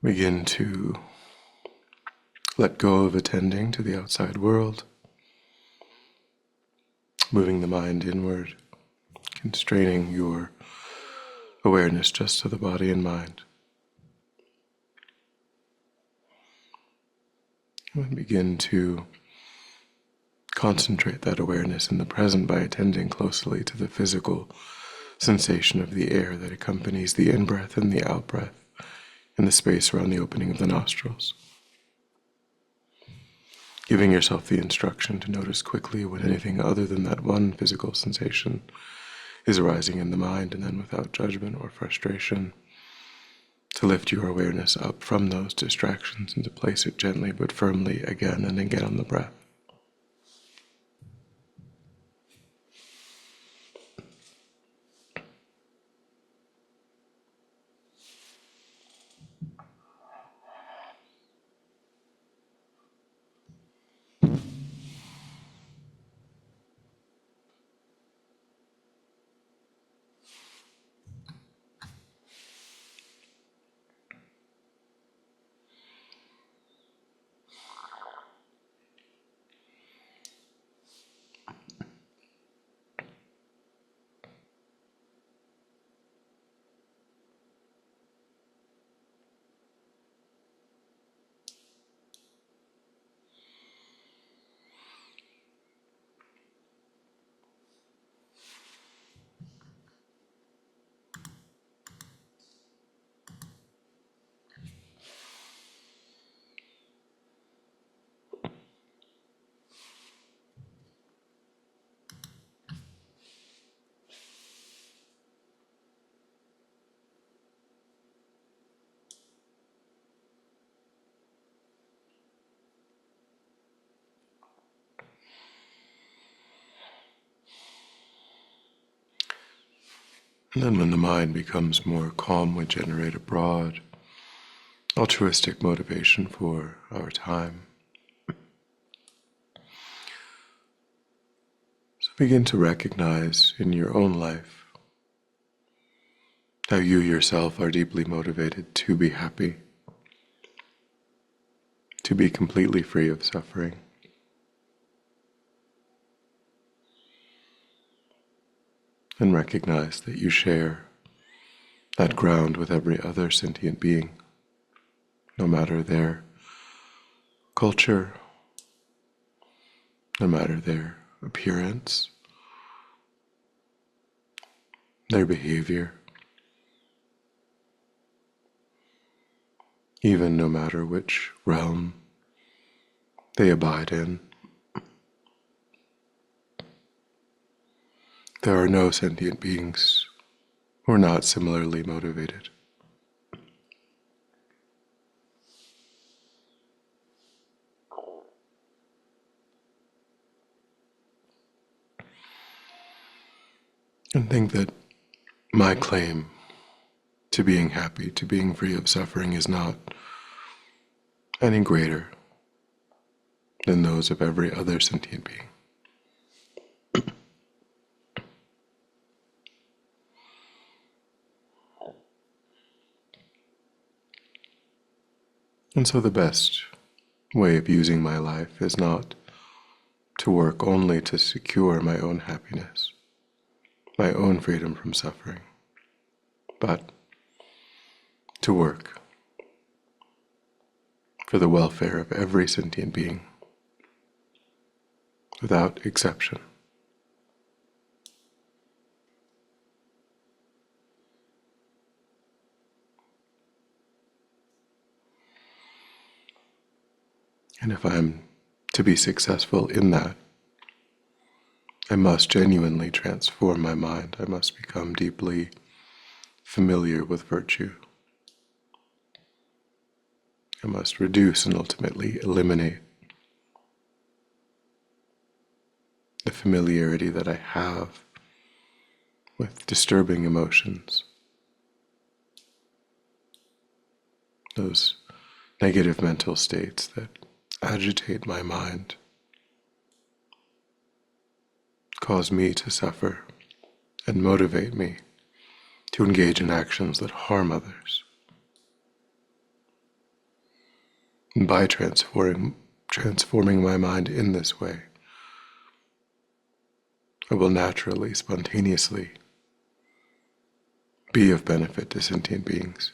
Begin to let go of attending to the outside world, moving the mind inward, constraining your awareness just to the body and mind. And begin to concentrate that awareness in the present by attending closely to the physical sensation of the air that accompanies the in-breath and the out-breath in the space around the opening of the nostrils. Giving yourself the instruction to notice quickly when anything other than that one physical sensation is arising in the mind, and then without judgment or frustration, to lift your awareness up from those distractions and to place it gently but firmly again and again on the breath. And then when the mind becomes more calm, we generate a broad, altruistic motivation for our time. So begin to recognize in your own life how you yourself are deeply motivated to be happy, to be completely free of suffering. And recognize that you share that ground with every other sentient being, no matter their culture, no matter their appearance, their behavior, even no matter which realm they abide in. There are no sentient beings who are not similarly motivated. And think that my claim to being happy, to being free of suffering, is not any greater than those of every other sentient being. And so the best way of using my life is not to work only to secure my own happiness, my own freedom from suffering, but to work for the welfare of every sentient being, without exception. And if I'm to be successful in that, I must genuinely transform my mind. I must become deeply familiar with virtue. I must reduce and ultimately eliminate the familiarity that I have with disturbing emotions, those negative mental states that agitate my mind, cause me to suffer, and motivate me to engage in actions that harm others. And by transforming my mind in this way, I will naturally, spontaneously be of benefit to sentient beings.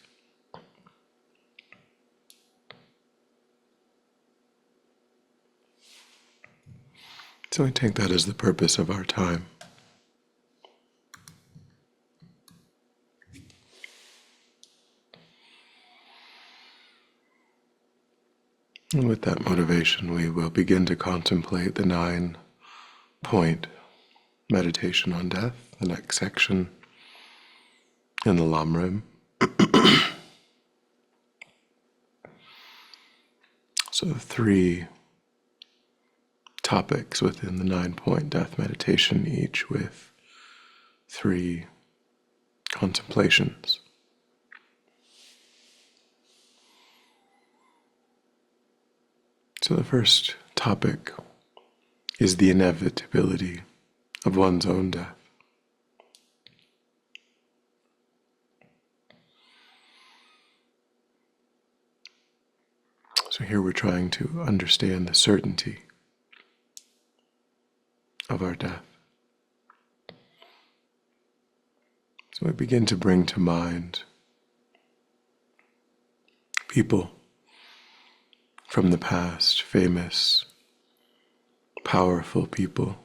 So I take that as the purpose of our time. And with that motivation, we will begin to contemplate the 9-point meditation on death, the next section in the Lamrim. So 3 topics within the 9-point death meditation, each with 3 contemplations. So the first topic is the inevitability of one's own death. So here we're trying to understand the certainty of our death. So we begin to bring to mind people from the past, famous, powerful people,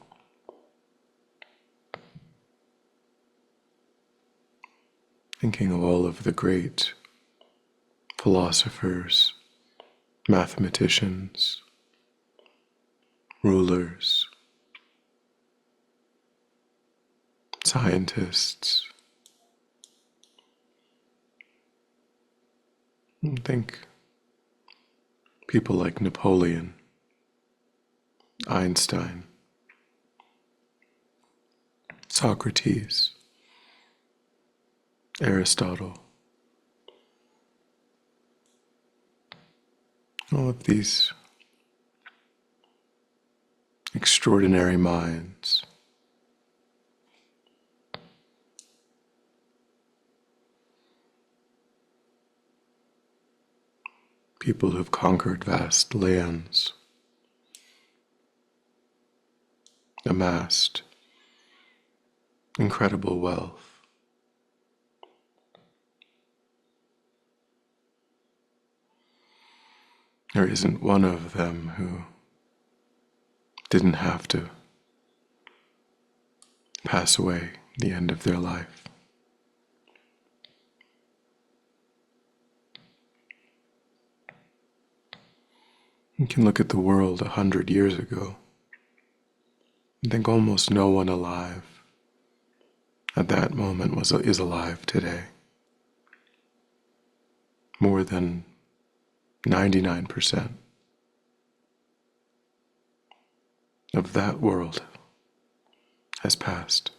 thinking of all of the great philosophers, mathematicians, rulers, scientists. And think people like Napoleon, Einstein, Socrates, Aristotle. All of these extraordinary minds. People who've conquered vast lands, amassed incredible wealth. There isn't one of them who didn't have to pass away at the end of their life. You can look at the world 100 years ago and think almost no one alive at that moment is alive today. More than 99% of that world has passed.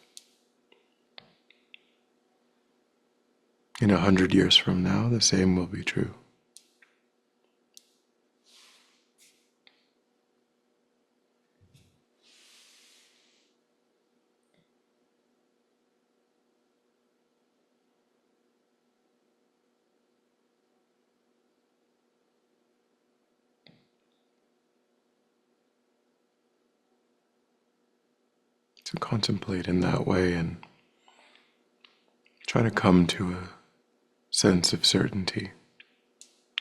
In 100 years from now, the same will be true. To contemplate in that way and try to come to a sense of certainty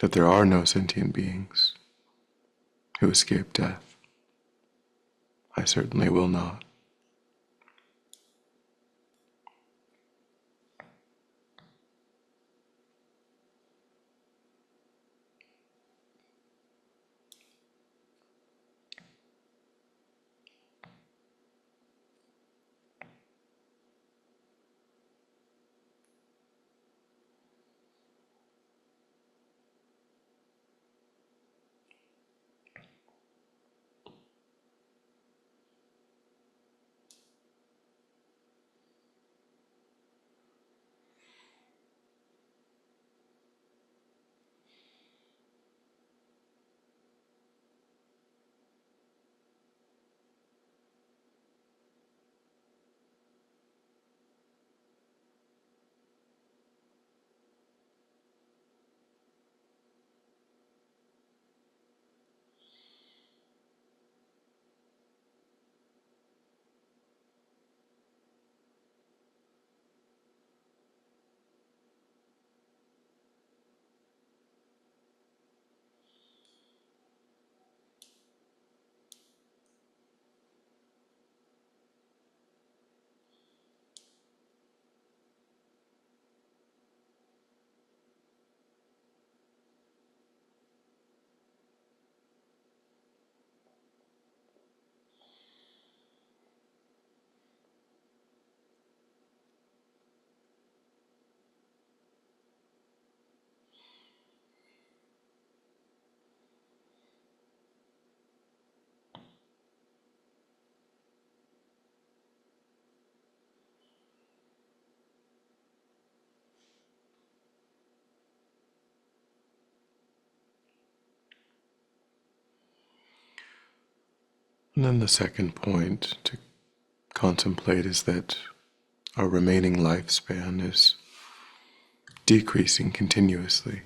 that there are no sentient beings who escape death. I certainly will not. And then the second point to contemplate is that our remaining lifespan is decreasing continuously.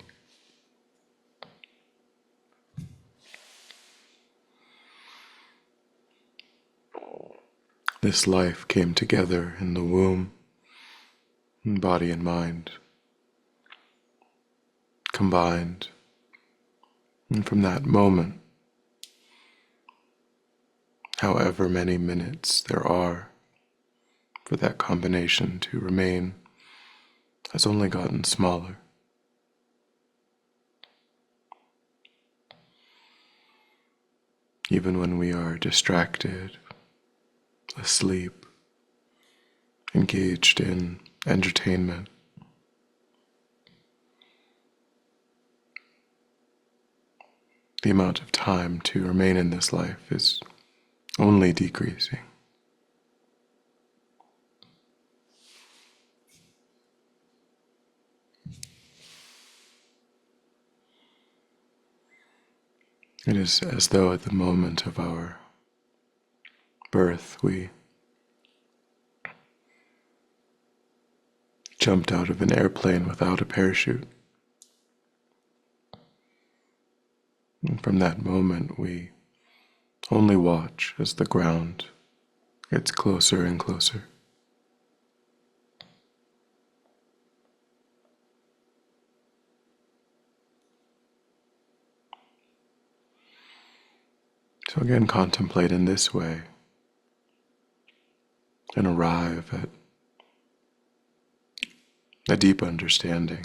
This life came together in the womb, and body and mind combined. And from that moment, however many minutes there are for that combination to remain, has only gotten smaller. Even when we are distracted, asleep, engaged in entertainment, the amount of time to remain in this life is only decreasing. It is as though at the moment of our birth we jumped out of an airplane without a parachute. And from that moment we only watch as the ground gets closer and closer. So again, contemplate in this way and arrive at a deep understanding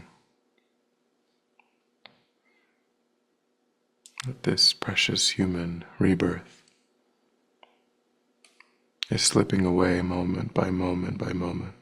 that this precious human rebirth is slipping away moment by moment by moment.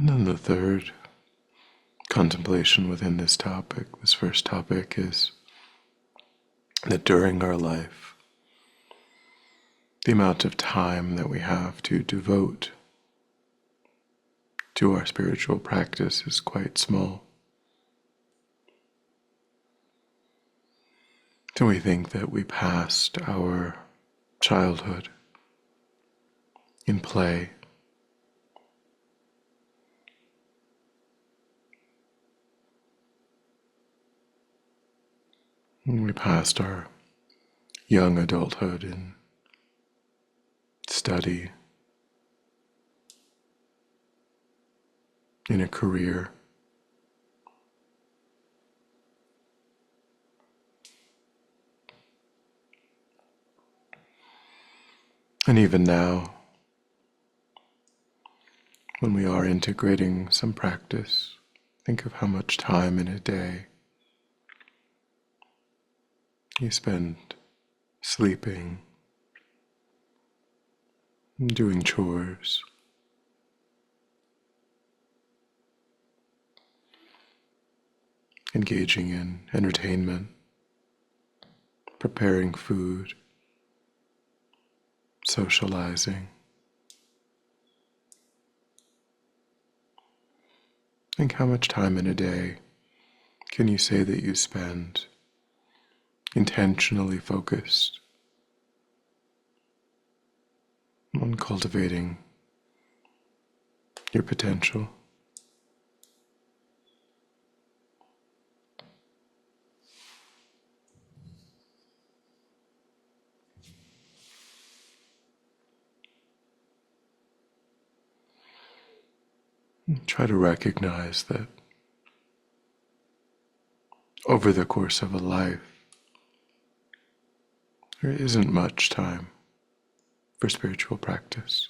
And then the third contemplation within this topic, this first topic, is that during our life, the amount of time that we have to devote to our spiritual practice is quite small. So we think that we passed our childhood in play, and we passed our young adulthood in study, in a career, and even now, when we are integrating some practice, think of how much time in a day you spend sleeping, doing chores, engaging in entertainment, preparing food, socializing. Think how much time in a day can you say that you spend intentionally focused on cultivating your potential. Try to recognize that over the course of a life, there isn't much time for spiritual practice.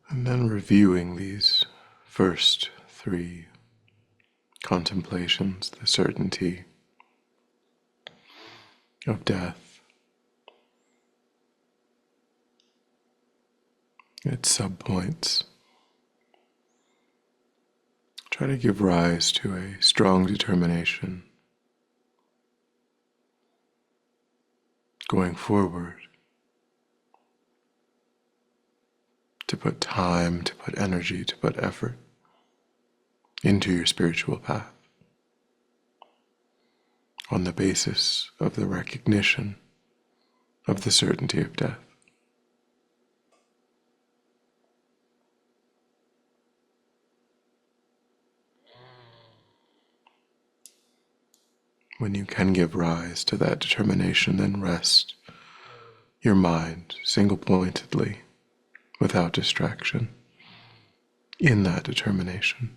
And then reviewing these first three contemplations, the certainty of death, its subpoints, try to give rise to a strong determination going forward to put time, to put energy, to put effort into your spiritual path on the basis of the recognition of the certainty of death. When you can give rise to that determination, then rest your mind single-pointedly without distraction, in that determination.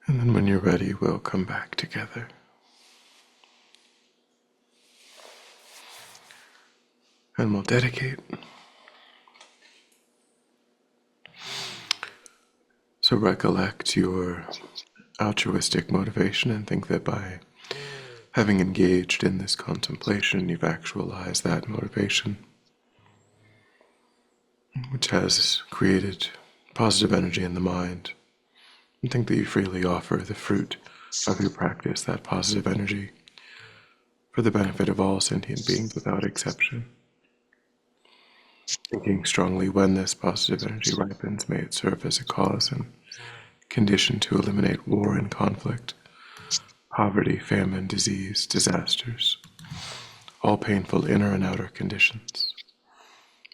And then when you're ready, we'll come back together. And we'll dedicate. So recollect your altruistic motivation and think that by having engaged in this contemplation, you've actualized that motivation, which has created positive energy in the mind. And think that you freely offer the fruit of your practice, that positive energy, for the benefit of all sentient beings without exception. Thinking strongly, when this positive energy ripens, may it serve as a cause and condition to eliminate war and conflict, poverty, famine, disease, disasters, all painful inner and outer conditions.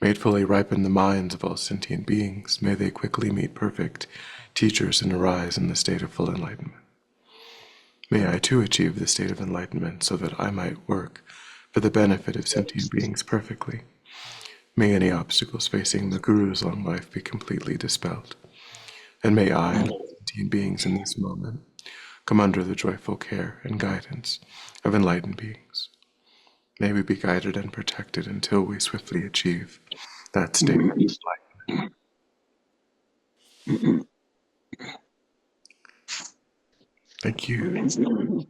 May it fully ripen the minds of all sentient beings. May they quickly meet perfect teachers and arise in the state of full enlightenment. May I too achieve the state of enlightenment so that I might work for the benefit of sentient beings perfectly. May any obstacles facing the Guru's long life be completely dispelled. And may I and all sentient beings in this moment come under the joyful care and guidance of enlightened beings. May we be guided and protected until we swiftly achieve that state of enlightenment. Thank you.